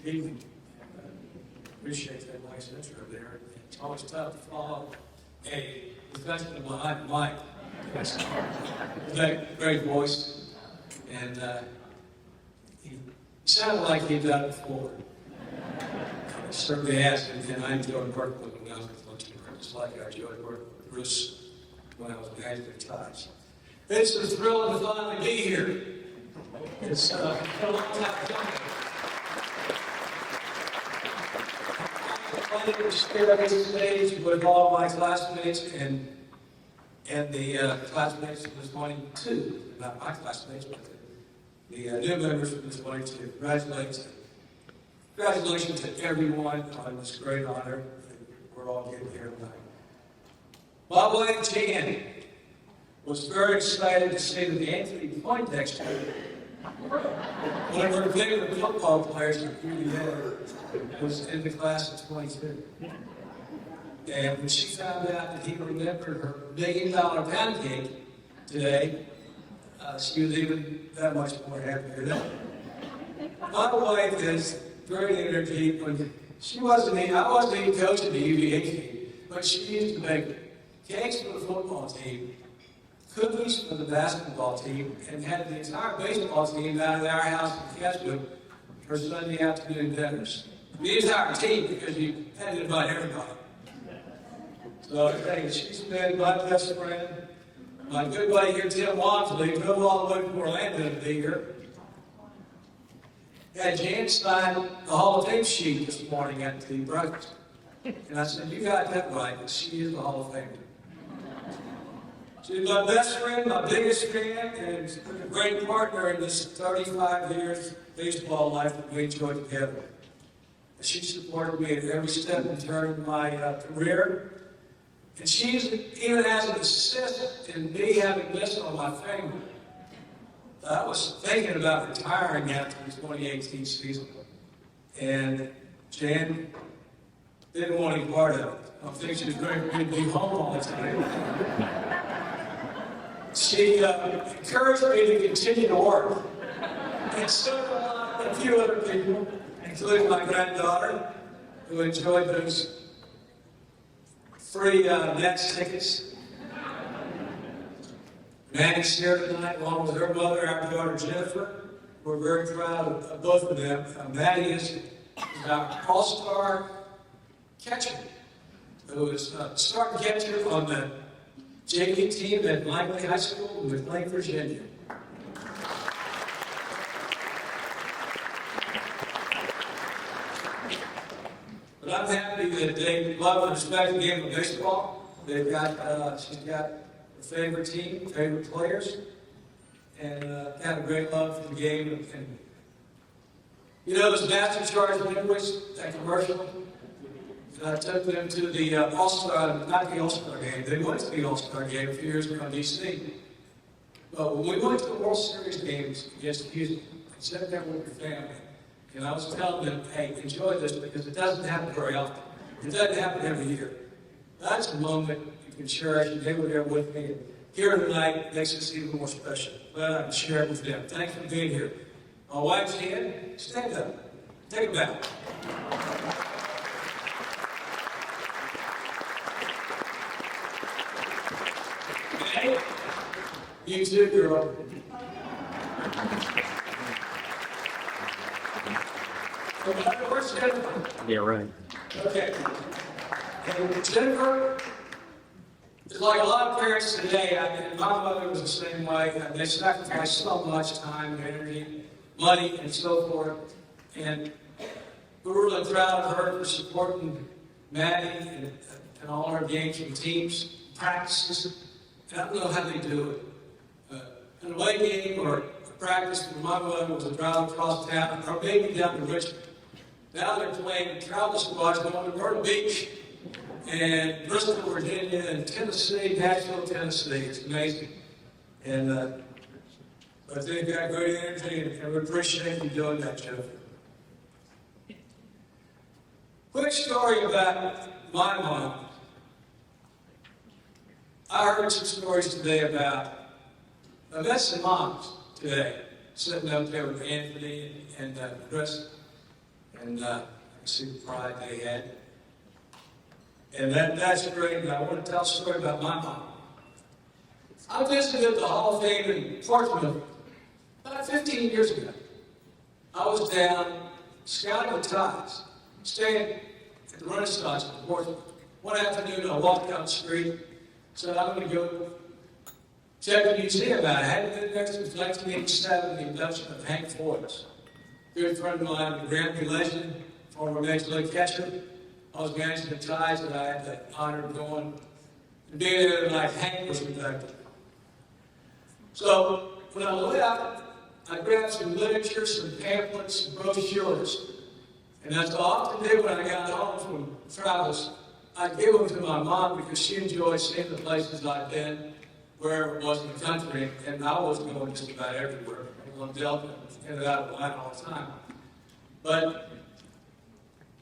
evening. Appreciate that nice intro there. It's always tough to follow a professional behind the mic. Great voice, and he sounded like he'd done it before. He certainly has, and I enjoyed working with him when I was with Lunch, just like I enjoyed working with Bruce when I was with Angela Ties. It's a thrill to finally be here. It's been a long time coming. I'm planning to stay on this stage with all my classmates and the classmates from this morning too. Not my classmates, but the new members from this morning too. Congratulations to everyone on this great honor that we're all getting here tonight. My wife Jan was very excited to see that Anthony Poindexter, one of her favorite football players in the was in the class of 22. And when she found out that he remembered her $1 million pound cake today, she was even that much more happier than my wife is very energetic. When I wasn't even coaching the UVA team, but she used to make cakes for the football team, cookies for the basketball team, and had the entire baseball team out at our house in Keswick for Sunday afternoon dinners. The entire team, because you had to invite everybody. So she's been my best friend. My good buddy here, Tim Walmsley, drove all the way from Orlando to be here. Had Jan sign the Hall of Fame sheet this morning at the breakfast. And I said, you got that right, but she is the Hall of Famer. She's my best friend, my biggest fan, and a great partner in this 35 years baseball life that we enjoyed together. She supported me at every step and turn of my career. And she's even as an assist in me having this on my finger. I was thinking about retiring after the 2018 season. And Jan didn't want any part of it. I don't think she was going to be home all the time. She encouraged me to continue to work. And so did a few other people, including my granddaughter, who enjoyed those free Nets tickets. Maddie's here tonight, along with her mother, our daughter Jennifer. We're very proud of both of them. Maddie is our all-star catcher, who is starting catcher on the JV team at Langley High School in McLean, Virginia. But I'm happy that they love and respect the game of baseball. They've got, she's got her favorite team, favorite players, and have a great love for the game. And you know, those Master Charge liquids, that commercial, I took them to the All-Star, not the All-Star game. They went to the All-Star game a few years ago in D.C. But when we went to the World Series games against Houston, I sat there with your family. And I was telling them, hey, enjoy this because it doesn't happen very often. It doesn't happen every year. That's a moment you can cherish, and they were there with me. And here tonight makes us even more special. Glad I can share it with them. Thanks for being here. My wife's here. Stand up. Take a bow. Hey, you too, girl. Where's Jennifer? Yeah, right. Okay. And Jennifer is like a lot of parents today. And my mother was the same way. They sacrificed so much time, energy, money, and so forth. And we're really proud of her for supporting Maddie and all her games and teams, practices. And I don't know how they do it. An away game or a practice when my mother was a drive across town, or maybe down to Richmond. Now they're playing travel squads going to Myrtle Beach and Bristol, Virginia, and Tennessee, Nashville, Tennessee. It's amazing. And but they've got great energy, and we appreciate you doing that, Jennifer. Quick story about my mom. I heard some stories today about, I met some moms today, sitting up there with Anthony and Chris. And I see the pride they had. And that's great, and I want to tell a story about my mom. I visited the Hall of Fame in Portsmouth about 15 years ago. I was down scouting the ties, staying at the Renaissance in Portsmouth. One afternoon, I walked down the street, said, I'm going to go check the museum out. I hadn't been there since 1987, the induction of Hank Forbes. Good friend of mine, the Grammy legend, former Major League catcher. I was managing the ties, and I had the honor of going and being there the night Hank was inducted. So when I left, I grabbed some literature, some pamphlets, some brochures. And as I often did when I got home from travels, I'd give them to my mom because she enjoyed seeing the places I'd been, where it was in the country, and I was going just about everywhere. I was on Delta, in and out of Atlanta all the time. But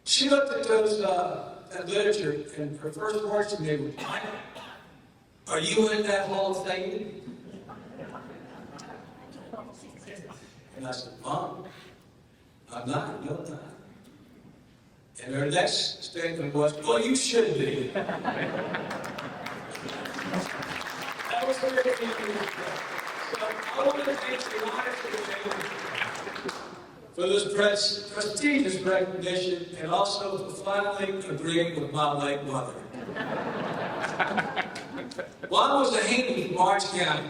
she looked at that literature, and her first words to me were, are you in that Hall of Fame? And I said, Mom, I'm not, no, I'm not. And her next statement was, well, you should be. That was very interesting. So I want to thank the honor for this prestigious recognition and also for finally agreeing with my late mother. Mom was a Haney from Orange County.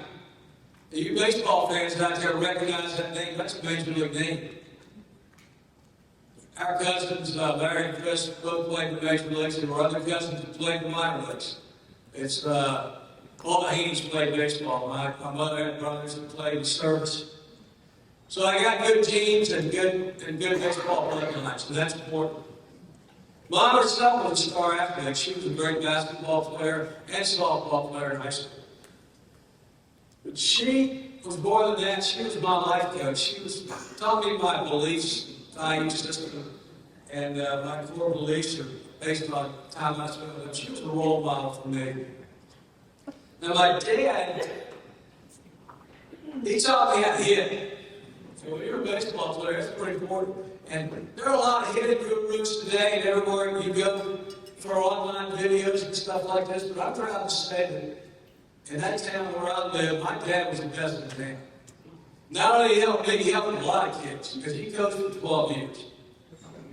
You baseball fans out there recognize that name. That's a major league name. Our cousins, Larry and Chris, both played in the major leagues. There were other cousins who played in the minor leagues. It's all the Haneys played baseball. My mother had brothers who played in service. So I got good genes and good baseball bloodlines, so that's important. Mom herself was a star athlete. She was a great basketball player and softball player in high school. But she was more than that. She was my life coach. She was taught me my beliefs, value system, and my core beliefs are based on time I spent with her. She was a role model for me. Now my dad, he taught me how to hit. So when you're a baseball player, that's pretty important. And there are a lot of hitting gurus today, and everywhere you go for online videos and stuff like this. But I'm proud to say that in that town where I live, my dad was the best in the town. Not only helped me, he helped a lot of kids, because he coached for 12 years.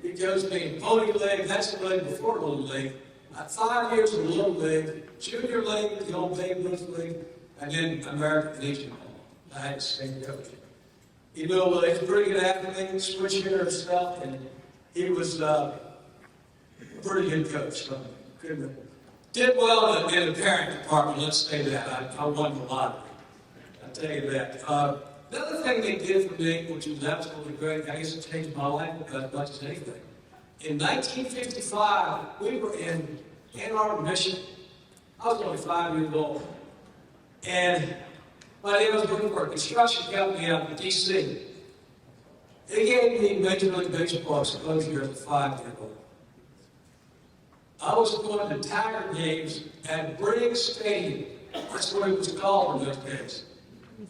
He coached me in Pony League, that's the league before Little League. 5 years in Little League, Junior League, the old Babe Ruth League, and then American Legion. I had the same coach. You know, he's a pretty good athlete, switch hitter himself, and he was a pretty good coach. So, did well in the parent department, let's say that. I won the lottery. I'll tell you that. The other thing they did for me, which was absolutely great, I guess it changed my life as much as anything. In 1955, we were in Ann Arbor, Michigan. I was only 5 years old. And my dad was working for a construction company out in D.C. They gave me Major League Baseball exposure as a 5-year-old. I was going to Tiger games at Briggs Stadium. That's what it was called in those days.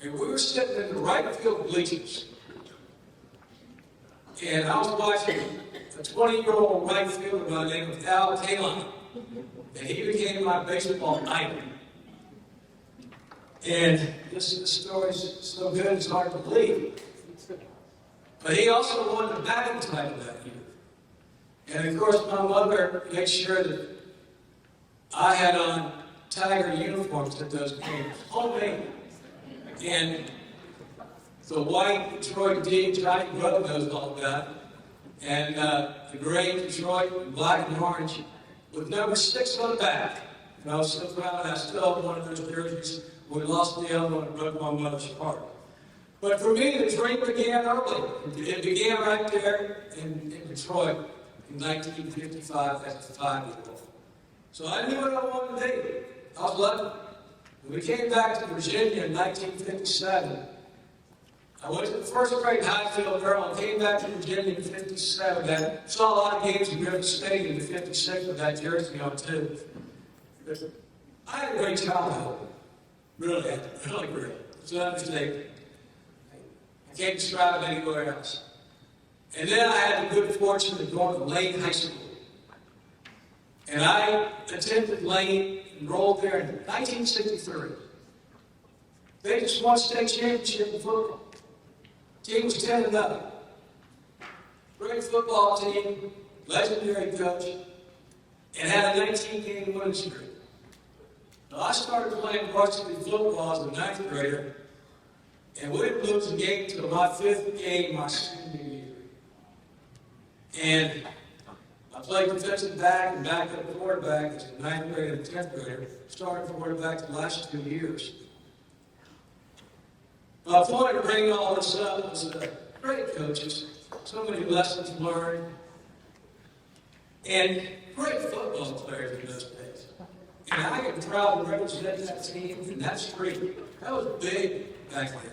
And we were sitting in the right field bleachers. And I was watching a 20-year-old right fielder by the name of Al Kaline. And he became my baseball idol. And this story's so good, it's hard to believe. But he also won the batting title that year. And of course, my mother made sure that I had on Tiger uniforms at those games, homemade. And the white Detroit D, Johnny Brother knows all about it. And the gray Detroit, black and orange, with number 6 on the back. And I was so proud, I still have one of those jerseys. We lost the other one and broke my mother's heart. But for me, the dream began early. It began right there in Detroit in 1955 as a 5-year-old. So I knew what I wanted to do. I was lucky. When we came back to Virginia in 1957, I went to the first grade Highfield girl and came back to Virginia in 57. I saw a lot of games in River State in 56 with that jersey on too. But I had a great childhood. Really, really. It's an understatement. I can't describe it anywhere else. And then I had the good fortune of going to Lane High School. And I attended Lane, enrolled there in 1963. They just won state championship in football. Team was 10-0. Great football team, legendary coach, and had a 19-game winning streak. Now, I started playing varsity football as a ninth grader, and we didn't lose a game until my fifth game my senior year. And I played defensive back and backup quarterback as a ninth grader and 10th grader, started quarterback the last 2 years. My point to bring all this up was great coaches, so many lessons learned, and great football players in those days. And I am proud to represent that team and that streak. That was big back then.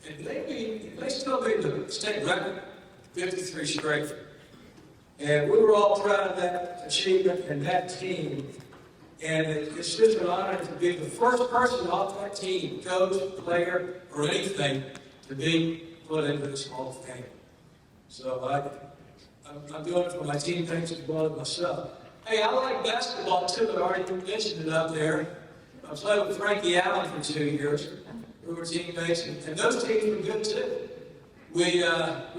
And they still made the state record, 53 straight. And we were all proud of that achievement and that team. And it's just an honor to be the first person off that team, coach, player, or anything, to be put into this Hall of Fame. So I'm doing it for my teammates as well as myself. Hey, I like basketball too. I already mentioned it up there. I played with Frankie Allen for 2 years. We were teammates, and those teams were good too. We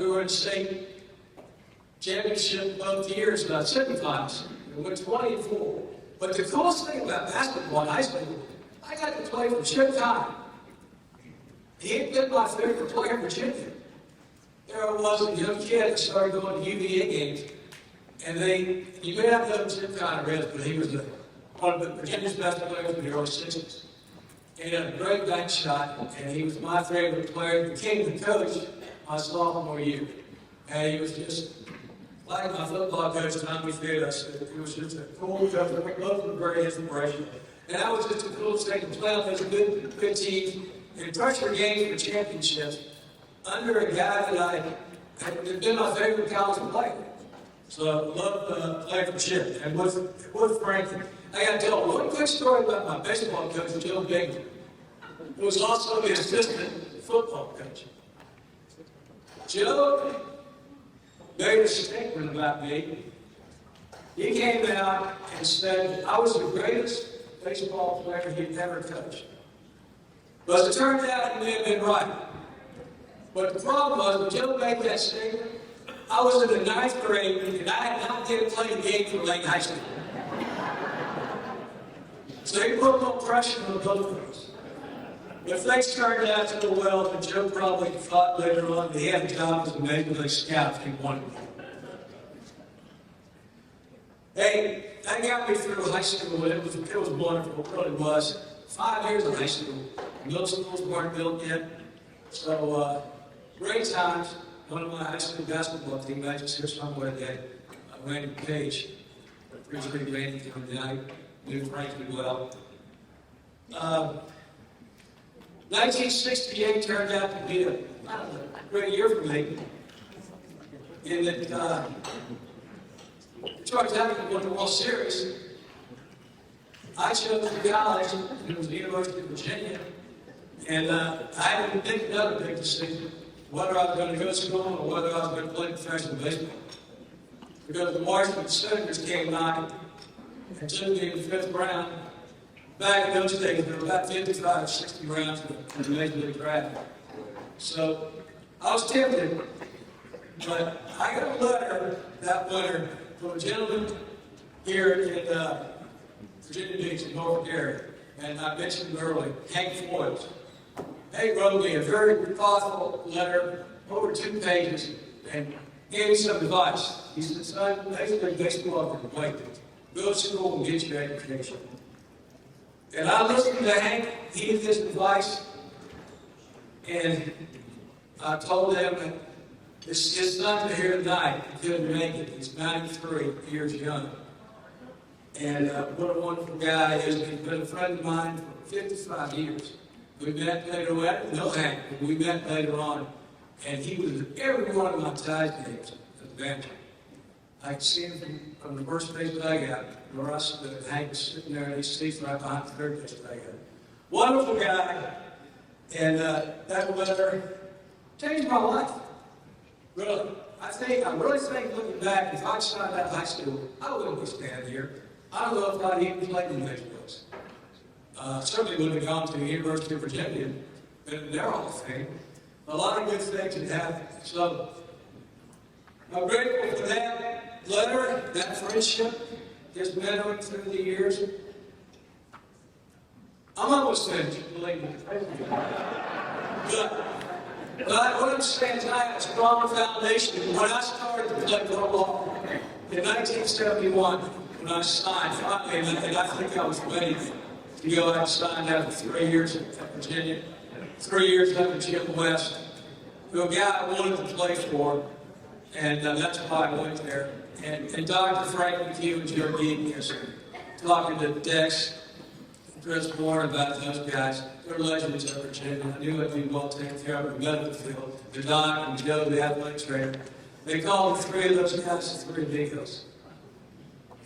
were in state championship both years, semifinals. We went 20-4. But the coolest thing about basketball in high school, I got to play for Chip Cotton. He had been my favorite player in Virginia. There I was, a young kid that started going to UVA games, and you may not know who Chip Cotton is, but he was one of Virginia's best players in the early 60s. And he had a great bank shot, and he was my favorite player, became the coach my sophomore year. And he was just like my football coach, Tommy Fields. It was just a cool coach. Both were very inspirational. And that was just the coolest thing to play on as a good team and touch your game for championships under a guy that had been my favorite college player. So I love playing for Chip. And with Frankie, I got to tell one quick story about my baseball coach, Joe Bigman, who was also the assistant football coach. Joe made a statement about me. He came out and said I was the greatest baseball player he'd ever coached. But as it turned out, he may have been right. But the problem was, when Joe made that statement, I was in the ninth grade, and I had not yet played a game for Lane High School. So he put no pressure on both of us. But things turned out to go well, and Joe probably thought later on that he had a job as a Major League scout if he wanted to. Hey, that got me through high school. It was wonderful. It really was. 5 years of high school. Middle schools weren't built yet. So, great times. One of my high school basketball teammates is here somewhere today. Randy Page. Appreciate Randy coming tonight. Knew Frankie well. 1968 turned out to be a great year for me. In that Detroit Tigers won the World Series. I chose the college, it was the University of Virginia, and I had to make another big decision, whether I was going to go to school or whether I was going to play professional baseball. Because the Washington Senators came by and took me in the 5th round. Back in those days, there were about 55, 60 rounds in the Major League draft. So I was tempted, but I got a letter that winter from a gentleman here in Virginia Beach in Norfolk area, and I mentioned him earlier, Hank Floyd. Hank wrote me a very thoughtful letter, over 2 pages, and gave me some advice. He said, son, basically baseball can wait. Go to school and get your education. And I listened to Hank, heed his advice, and I told him that his son's here tonight. He couldn't make it. He's 93 years young. And what a wonderful guy he is. He's been a friend of mine for 55 years. We met later on. I didn't know Hank, but we met later on. And he was at every one of my Ties games at the bench. I could see him from the first base dugout, where I stood. Hank was sitting there in his seats right behind the third base dugout. Wonderful guy. And that letter changed my life. Really. I really think looking back, if I started out high school, I wouldn't be standing here. I don't know if I'd even played in these books. Certainly would have gone to the University of Virginia, been in their Hall of Fame. A lot of good things had happened. So I'm grateful for that letter, that friendship, his mentoring through the years. I'm almost finished, believe me. But what I'm saying is I had a strong foundation. When I started to play football in 1971, when I signed, finally, and I think I was ready to go out and sign after 3 years at Virginia, 3 years up at Jim West, to a guy I wanted to play for, and that's why I went there. And Dr. Frank McHugh and Joe Geekin, talking to Dex, Chris Bourne about those guys. They're legends of Virginia. I knew I'd be well taken care of in the medical field. The doc and Joe, the athletic trainer. They called the three of those guys the three amigos.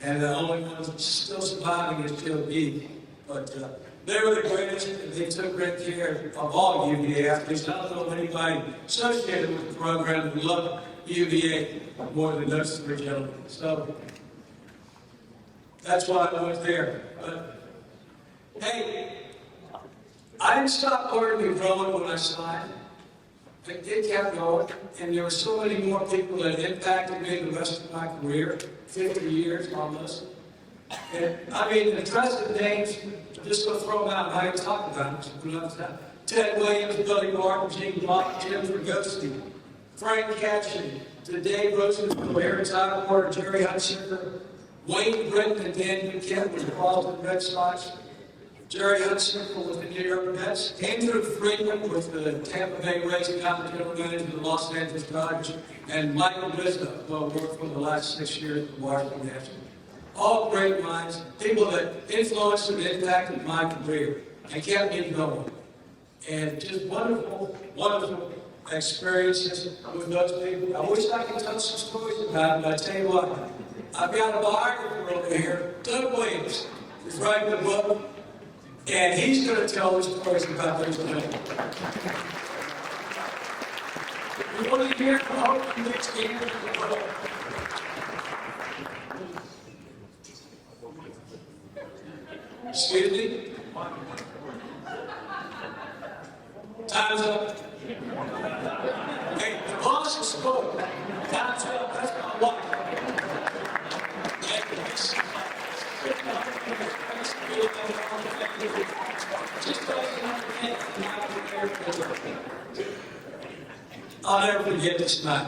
And the only one still surviving is Joe Geek. But they were the greatest, and they took great care of all UVA athletes. I don't know anybody associated with the program who loved UVA more than those three gentlemen. So that's why I went there. But hey, I didn't stop learning and growing when I signed. It kept going, and there were so many more people that impacted me the rest of my career, 50 years almost. And, I mean, the trusted names, just go throw them out, I ain't talking about them. Ted Williams, Billy Martin, Gene Block, Jim Fergosti, Frank Cashin, to Dave Rosenthal, Eric Tidewater, Jerry Hunsaker, Wayne Britton, and Dan McKent with the Boston Red Sox, Jerry Hunsaker with the New York Mets, Andrew Friedman with the Tampa Bay Rays, now general manager of the Los Angeles Dodgers, and Michael Rizzo, who I worked for the last 6 years at the Washington Nationals. All great minds, people that influenced and impacted my career and kept me going. And just wonderful, wonderful experiences with those people. I wish I could tell some stories about it, but I tell you what, I've got a biographer over here, Doug Williams, who's writing a book, and he's going to tell us stories about those people. You want to hear from Hope next year? Excuse me? Time's up. Hey, the boss has spoken. Time's up. That's my wife. I'll never forget this night.